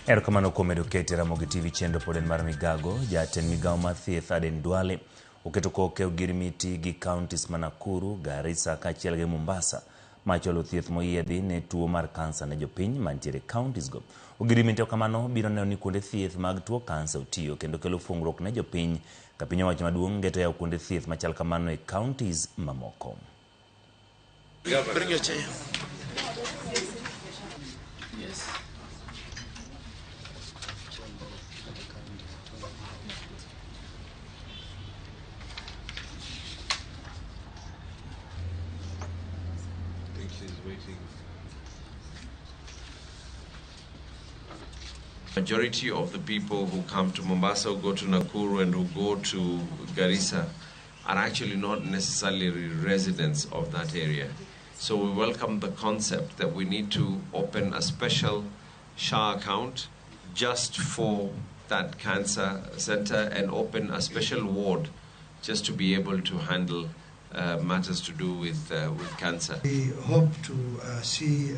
Erokamano kuom medo kete Ramogi TV chenro pod en mar Migao. Jatend Migao mar thieth Aden Duale oketo koke ogirimiti gi kaontis ma Nakuru, Garissa kaachiel gi Mombasa macholo thieth moyiedhi ne tuo mar kansa ne jopiny mantiere kaontis go. Ogirimiti kamano biro neno ni kuonde thieth mag tuo kansa otiyo kendo kelo fungruok ne jopiny ka piny owacho maduong' geto yawo kuonde thieth machal kamano e kaontis mamoko. Bring your chair. Yes. I think she's waiting. Majority of the people who come to Mombasa, who go to Nakuru and who go to Garissa are actually not necessarily residents of that area. So we welcome the concept that we need to open a special SHA account just for that cancer center and open a special ward just to be able to handle matters to do with cancer. We hope to see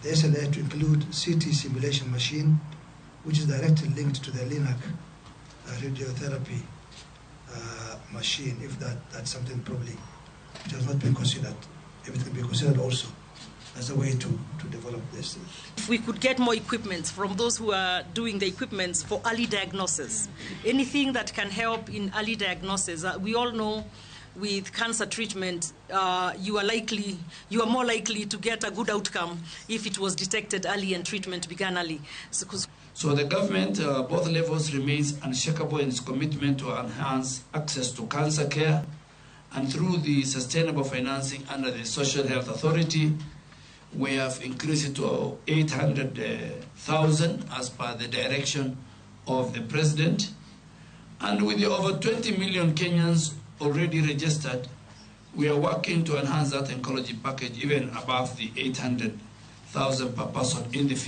the SLA to include CT simulation machine, which is directly linked to the LINAC radiotherapy machine, if that's something probably which has not been considered. If it can be considered also as a way to develop this. If we could get more equipment from those who are doing the equipment for early diagnosis, anything that can help in early diagnosis. We all know with cancer treatment, you are more likely to get a good outcome if it was detected early and treatment began early. So the government, both levels, remains unshakable in its commitment to enhance access to cancer care, and through the sustainable financing under the Social Health Authority, we have increased it to 800,000 as per the direction of the President. And with the over 20 million Kenyans already registered, we are working to enhance that oncology package even above the 800,000 per person in the future.